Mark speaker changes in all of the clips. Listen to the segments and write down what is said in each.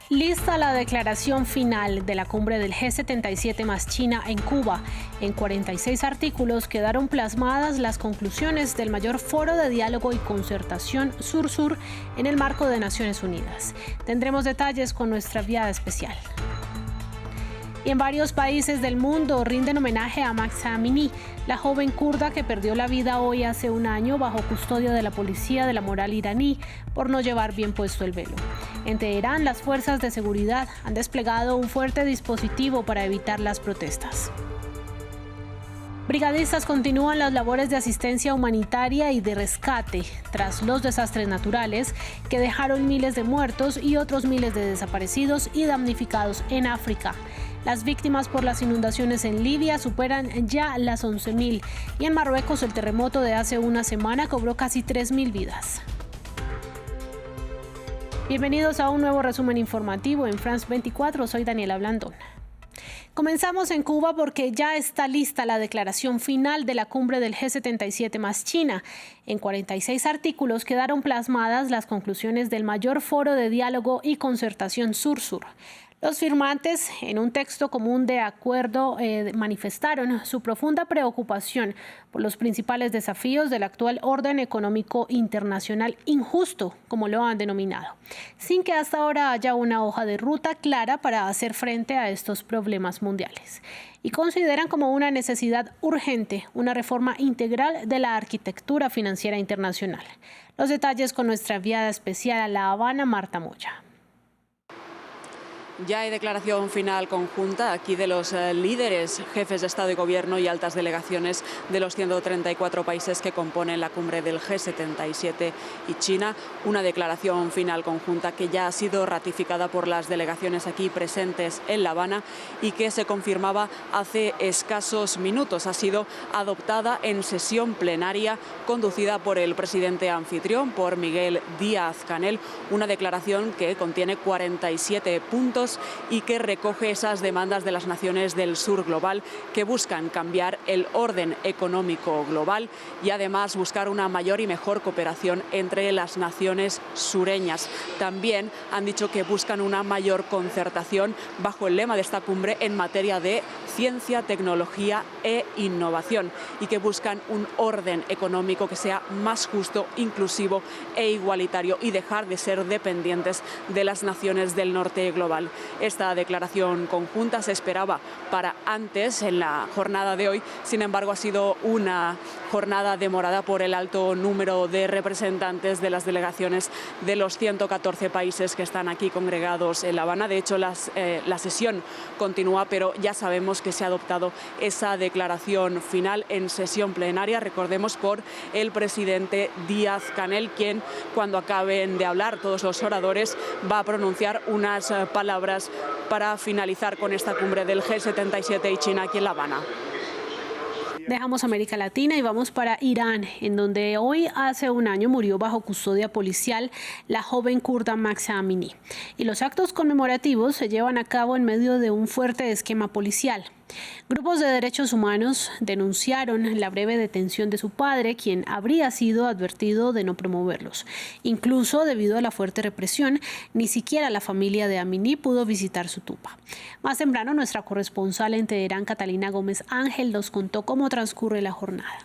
Speaker 1: Lista la declaración final de la cumbre del G77 más China en Cuba. En 46 artículos quedaron plasmadas las conclusiones del mayor foro de diálogo y concertación Sur-Sur en el marco de Naciones Unidas. Tendremos detalles con nuestra enviada especial. Y en varios países del mundo rinden homenaje a Mahsa Amini, la joven kurda que perdió la vida hoy hace un año bajo custodia de la policía de la moral iraní por no llevar bien puesto el velo. En Teherán, las fuerzas de seguridad han desplegado un fuerte dispositivo para evitar las protestas. Brigadistas continúan las labores de asistencia humanitaria y de rescate tras los desastres naturales que dejaron miles de muertos y otros miles de desaparecidos y damnificados en África. Las víctimas por las inundaciones en Libia superan ya las 11.000 y en Marruecos el terremoto de hace una semana cobró casi 3.000 vidas. Bienvenidos a un nuevo resumen informativo en France 24, soy Daniela Blandón. Comenzamos en Cuba porque ya está lista la declaración final de la cumbre del G77 más China. En 46 artículos quedaron plasmadas las conclusiones del mayor foro de diálogo y concertación Sur-Sur. Los firmantes, en un texto común de acuerdo, manifestaron su profunda preocupación por los principales desafíos del actual orden económico internacional injusto, como lo han denominado, sin que hasta ahora haya una hoja de ruta clara para hacer frente a estos problemas mundiales. Y consideran como una necesidad urgente una reforma integral de la arquitectura financiera internacional. Los detalles con nuestra enviada especial a La Habana, Marta Moya.
Speaker 2: Ya hay declaración final conjunta aquí de los líderes, jefes de Estado y Gobierno y altas delegaciones de los 134 países que componen la cumbre del G77 y China. Una declaración final conjunta que ya ha sido ratificada por las delegaciones aquí presentes en La Habana y que se confirmaba hace escasos minutos. Ha sido adoptada en sesión plenaria conducida por el presidente anfitrión, por Miguel Díaz-Canel. Una declaración que contiene 47 puntos y que recoge esas demandas de las naciones del sur global que buscan cambiar el orden económico global y además buscar una mayor y mejor cooperación entre las naciones sureñas. También han dicho que buscan una mayor concertación bajo el lema de esta cumbre en materia de ciencia, tecnología e innovación y que buscan un orden económico que sea más justo, inclusivo e igualitario y dejar de ser dependientes de las naciones del norte global. Esta declaración conjunta se esperaba para antes, en la jornada de hoy. Sin embargo, ha sido una jornada demorada por el alto número de representantes de las delegaciones de los 114 países que están aquí congregados en La Habana. De hecho, la sesión continúa, pero ya sabemos que se ha adoptado esa declaración final en sesión plenaria, recordemos, por el presidente Díaz-Canel, quien, cuando acaben de hablar todos los oradores, va a pronunciar unas palabras para finalizar con esta cumbre del G77 y China aquí en La Habana.
Speaker 1: Dejamos América Latina y vamos para Irán, en donde hoy hace un año murió bajo custodia policial la joven kurda Mahsa Amini. Y los actos conmemorativos se llevan a cabo en medio de un fuerte esquema policial. Grupos de derechos humanos denunciaron la breve detención de su padre, quien habría sido advertido de no promoverlos. Incluso debido a la fuerte represión, ni siquiera la familia de Amini pudo visitar su tumba. Más temprano, nuestra corresponsal en Teherán, Catalina Gómez Ángel, nos contó cómo transcurre la jornada.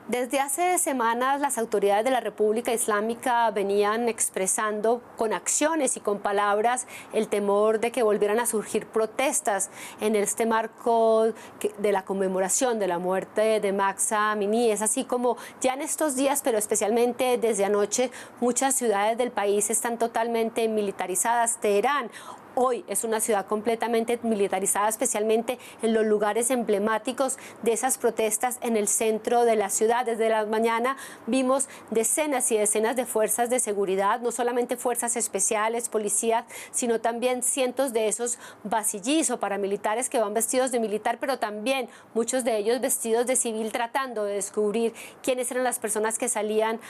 Speaker 3: Desde hace semanas las autoridades de la República Islámica venían expresando con acciones y con palabras el temor de que volvieran a surgir protestas en este marco de la conmemoración de la muerte de Mahsa Amini. Es así como ya en estos días, pero especialmente desde anoche, muchas ciudades del país están totalmente militarizadas. Teherán hoy es una ciudad completamente militarizada, especialmente en los lugares emblemáticos de esas protestas en el centro de la ciudad. Desde la mañana vimos decenas y decenas de fuerzas de seguridad, no solamente fuerzas especiales, policías, sino también cientos de esos basillís o paramilitares que van vestidos de militar, pero también muchos de ellos vestidos de civil, tratando de descubrir quiénes eran las personas que salían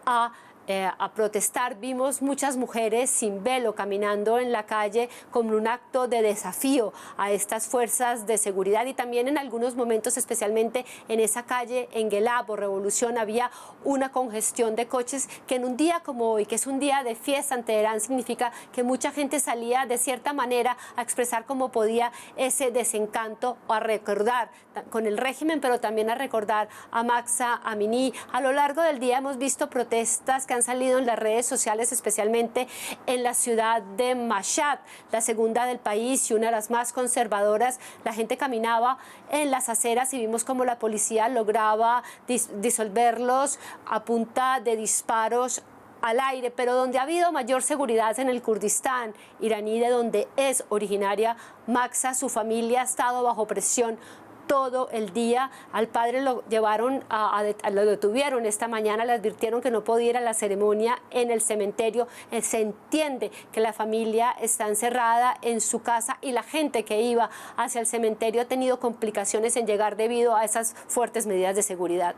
Speaker 3: a a protestar. Vimos muchas mujeres sin velo caminando en la calle como un acto de desafío a estas fuerzas de seguridad, y también en algunos momentos, especialmente en esa calle en Guelabo, Revolución, había una congestión de coches que en un día como hoy, que es un día de fiesta en Teherán, significa que mucha gente salía de cierta manera a expresar como podía ese desencanto, o a recordar con el régimen, pero también a recordar a Mahsa Amini. A lo largo del día hemos visto protestas que han salido en las redes sociales, especialmente en la ciudad de Mashhad, la segunda del país y una de las más conservadoras. La gente caminaba en las aceras y vimos cómo la policía lograba disolverlos a punta de disparos al aire, pero donde ha habido mayor seguridad es en el Kurdistán iraní, de donde es originaria Mahsa. Su familia ha estado bajo presión todo el día. Al padre lo llevaron, lo detuvieron esta mañana, le advirtieron que no podía ir a la ceremonia en el cementerio. Se entiende que la familia está encerrada en su casa y la gente que iba hacia el cementerio ha tenido complicaciones en llegar debido a esas fuertes medidas de seguridad.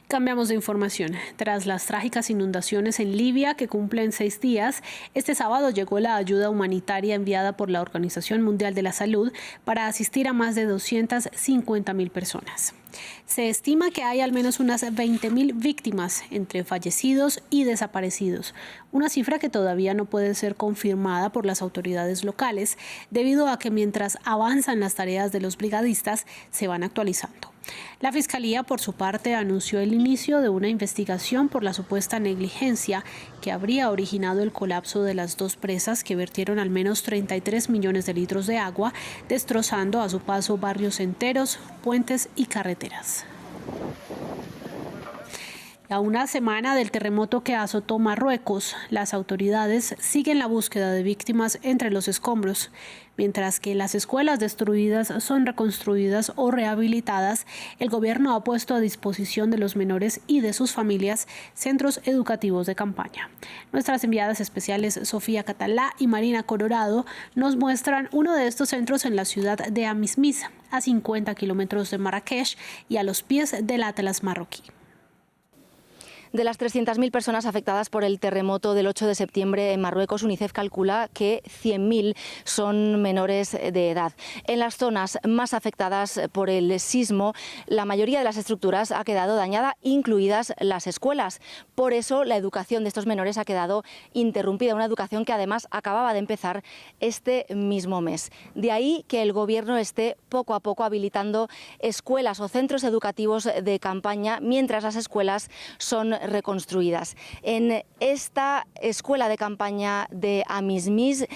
Speaker 1: Cambiamos de información. Tras las trágicas inundaciones en Libia, que cumplen 6 días, este sábado llegó la ayuda humanitaria enviada por la Organización Mundial de la Salud para asistir a más de 250.000 personas. Se estima que hay al menos unas 20.000 víctimas entre fallecidos y desaparecidos, una cifra que todavía no puede ser confirmada por las autoridades locales, debido a que mientras avanzan las tareas de los brigadistas, se van actualizando. La Fiscalía, por su parte, anunció el inicio de una investigación por la supuesta negligencia que habría originado el colapso de las 2 presas que vertieron al menos 33 millones de litros de agua, destrozando a su paso barrios enteros, puentes y carreteras. A una semana del terremoto que azotó Marruecos, las autoridades siguen la búsqueda de víctimas entre los escombros, mientras que las escuelas destruidas son reconstruidas o rehabilitadas. El gobierno ha puesto a disposición de los menores y de sus familias centros educativos de campaña. Nuestras enviadas especiales Sofía Catalá y Marina Colorado nos muestran uno de estos centros en la ciudad de Amizmiz, a 50 kilómetros de Marrakech y a los pies del Atlas marroquí.
Speaker 4: De las 300.000 personas afectadas por el terremoto del 8 de septiembre en Marruecos, UNICEF calcula que 100.000 son menores de edad. En las zonas más afectadas por el sismo, la mayoría de las estructuras ha quedado dañada, incluidas las escuelas. Por eso, la educación de estos menores ha quedado interrumpida, una educación que además acababa de empezar este mismo mes. De ahí que el Gobierno esté poco a poco habilitando escuelas o centros educativos de campaña, mientras las escuelas son reconstruidas. En esta escuela de campaña de Amizmiz,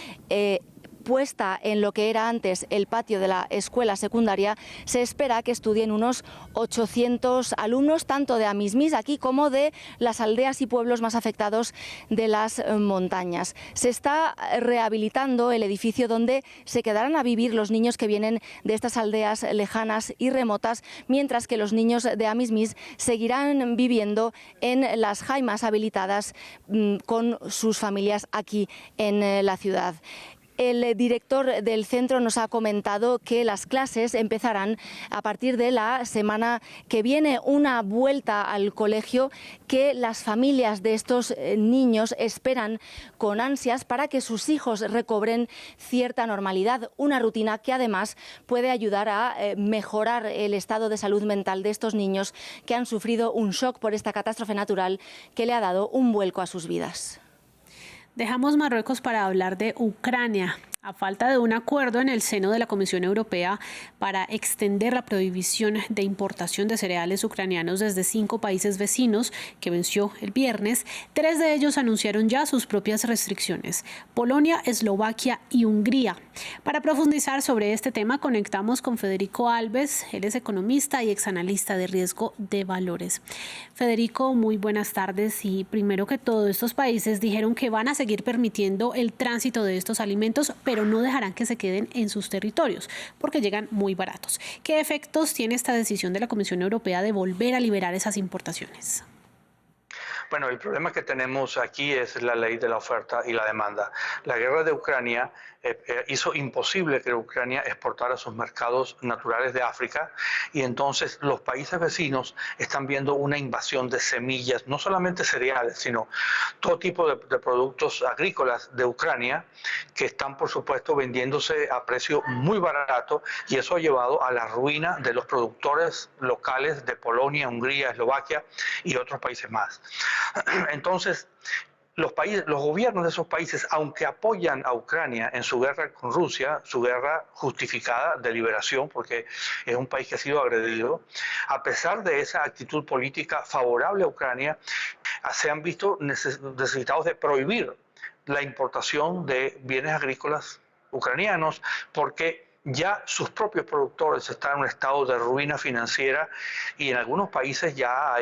Speaker 4: puesta en lo que era antes el patio de la escuela secundaria, se espera que estudien unos 800 alumnos, tanto de Amizmiz aquí como de las aldeas y pueblos más afectados de las montañas. Se está rehabilitando el edificio donde se quedarán a vivir los niños que vienen de estas aldeas lejanas y remotas, mientras que los niños de Amizmiz seguirán viviendo en las jaimas habilitadas con sus familias aquí en la ciudad. El director del centro nos ha comentado que las clases empezarán a partir de la semana que viene, una vuelta al colegio que las familias de estos niños esperan con ansias para que sus hijos recobren cierta normalidad, una rutina que además puede ayudar a mejorar el estado de salud mental de estos niños que han sufrido un shock por esta catástrofe natural que le ha dado un vuelco a sus vidas.
Speaker 1: Dejamos Marruecos para hablar de Ucrania. A falta de un acuerdo en el seno de la Comisión Europea para extender la prohibición de importación de cereales ucranianos desde 5 países vecinos, que venció el viernes, 3 de ellos anunciaron ya sus propias restricciones: Polonia, Eslovaquia y Hungría. Para profundizar sobre este tema, conectamos con Federico Alves. Él es economista y exanalista de riesgo de valores. Federico, muy buenas tardes. Y primero que todo, estos países dijeron que van a seguir permitiendo el tránsito de estos alimentos, pero no dejarán que se queden en sus territorios porque llegan muy baratos. ¿Qué efectos tiene esta decisión de la Comisión Europea de volver a liberar esas importaciones?
Speaker 5: Bueno, el problema que tenemos aquí es la ley de la oferta y la demanda. La guerra de Ucrania hizo imposible que Ucrania exportara sus mercados naturales de África, y entonces los países vecinos están viendo una invasión de semillas, no solamente cereales, sino todo tipo de productos agrícolas de Ucrania, que están por supuesto vendiéndose a precio muy barato, y eso ha llevado a la ruina de los productores locales de Polonia, Hungría, Eslovaquia y otros países más. Entonces, los gobiernos de esos países, aunque apoyan a Ucrania en su guerra con Rusia, su guerra justificada de liberación, porque es un país que ha sido agredido, a pesar de esa actitud política favorable a Ucrania, se han visto necesitados de prohibir la importación de bienes agrícolas ucranianos, porque ya sus propios productores están en un estado de ruina financiera, y en algunos países ya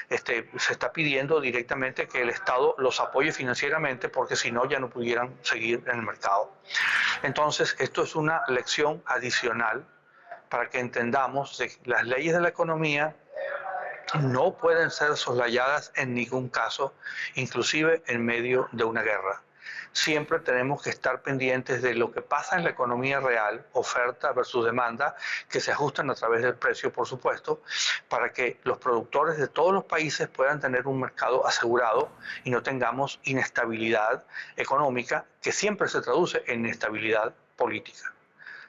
Speaker 5: se está pidiendo directamente que el Estado los apoye financieramente, porque si no ya no pudieran seguir en el mercado. Entonces, esto es una lección adicional para que entendamos que las leyes de la economía no pueden ser soslayadas en ningún caso, inclusive en medio de una guerra. Siempre tenemos que estar pendientes de lo que pasa en la economía real, oferta versus demanda, que se ajustan a través del precio, por supuesto, para que los productores de todos los países puedan tener un mercado asegurado y no tengamos inestabilidad económica, que siempre se traduce en inestabilidad política.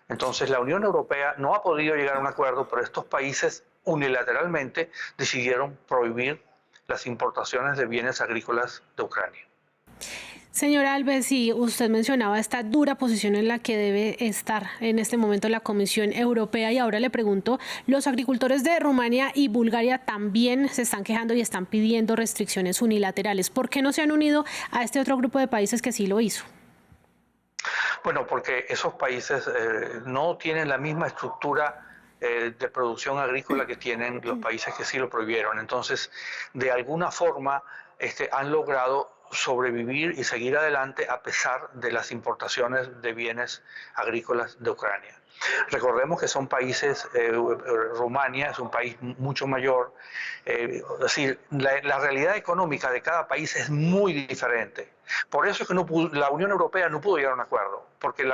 Speaker 5: Entonces, la Unión Europea no ha podido llegar a un acuerdo, pero estos países unilateralmente decidieron prohibir las importaciones de bienes agrícolas de Ucrania.
Speaker 1: Señor Alves, y usted mencionaba esta dura posición en la que debe estar en este momento la Comisión Europea, y ahora le pregunto, los agricultores de Rumania y Bulgaria también se están quejando y están pidiendo restricciones unilaterales. ¿Por qué no se han unido a este otro grupo de países que sí lo hizo?
Speaker 5: Bueno, porque esos países no tienen la misma estructura de producción agrícola que tienen los países que sí lo prohibieron. Entonces, de alguna forma han logrado sobrevivir y seguir adelante a pesar de las importaciones de bienes agrícolas de Ucrania. Recordemos que son países, Rumania es un país mucho mayor, es decir, la realidad económica de cada país es muy diferente. Por eso es que la Unión Europea no pudo llegar a un acuerdo, porque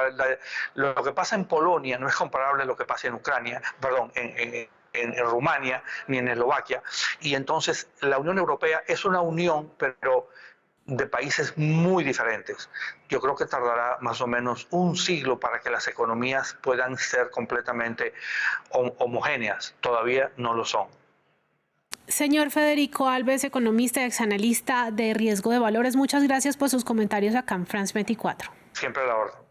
Speaker 5: lo que pasa en Polonia no es comparable a lo que pasa en Ucrania, perdón, en Rumania ni en Eslovaquia, y entonces la Unión Europea es una unión, pero de países muy diferentes. Yo creo que tardará más o menos un siglo para que las economías puedan ser completamente homogéneas. Todavía no lo son.
Speaker 1: Señor Federico Alves, economista y exanalista de riesgo de valores, muchas gracias por sus comentarios acá en France 24.
Speaker 5: Siempre a la orden.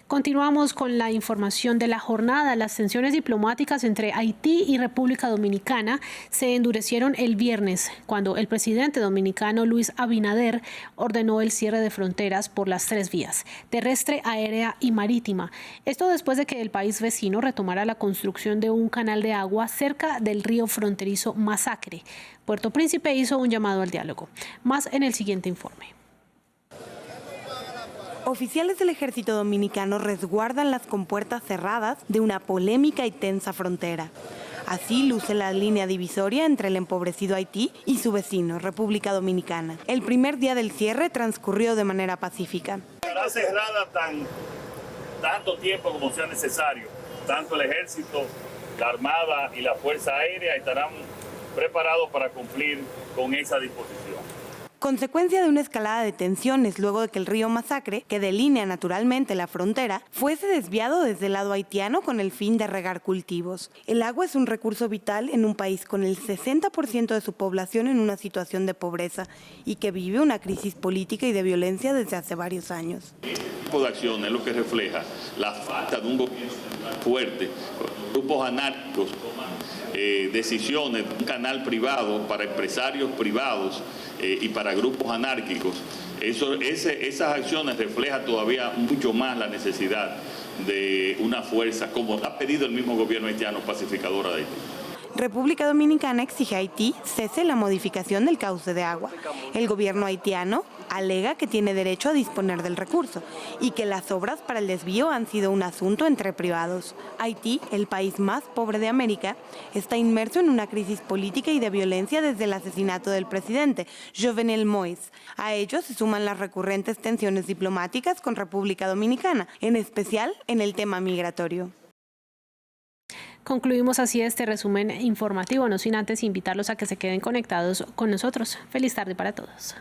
Speaker 1: Continuamos con la información de la jornada. Las tensiones diplomáticas entre Haití y República Dominicana se endurecieron el viernes, cuando el presidente dominicano Luis Abinader ordenó el cierre de fronteras por las 3 vías, terrestre, aérea y marítima. Esto después de que el país vecino retomara la construcción de un canal de agua cerca del río fronterizo Masacre. Puerto Príncipe hizo un llamado al diálogo. Más en el siguiente informe.
Speaker 6: Oficiales del ejército dominicano resguardan las compuertas cerradas de una polémica y tensa frontera. Así luce la línea divisoria entre el empobrecido Haití y su vecino, República Dominicana. El primer día del cierre transcurrió de manera pacífica.
Speaker 7: Estará cerrada tanto tiempo como sea necesario. Tanto el ejército, la armada y la fuerza aérea estarán preparados para cumplir con esa disposición.
Speaker 6: Consecuencia de una escalada de tensiones luego de que el río Masacre, que delinea naturalmente la frontera, fuese desviado desde el lado haitiano con el fin de regar cultivos. El agua es un recurso vital en un país con el 60% de su población en una situación de pobreza y que vive una crisis política y de violencia desde hace varios años.
Speaker 7: Este tipo de acción es lo que refleja la falta de un gobierno fuerte. Grupos anárquicos toman decisiones, un canal privado para empresarios privados y para grupos anárquicos. Esas acciones reflejan todavía mucho más la necesidad de una fuerza, como ha pedido el mismo gobierno haitiano, pacificadora de Haití.
Speaker 6: República Dominicana exige a Haití cese la modificación del cauce de agua. El gobierno haitiano alega que tiene derecho a disponer del recurso y que las obras para el desvío han sido un asunto entre privados. Haití, el país más pobre de América, está inmerso en una crisis política y de violencia desde el asesinato del presidente Jovenel Moïse. A ello se suman las recurrentes tensiones diplomáticas con República Dominicana, en especial en el tema migratorio.
Speaker 1: Concluimos así este resumen informativo, no sin antes invitarlos a que se queden conectados con nosotros. Feliz tarde para todos.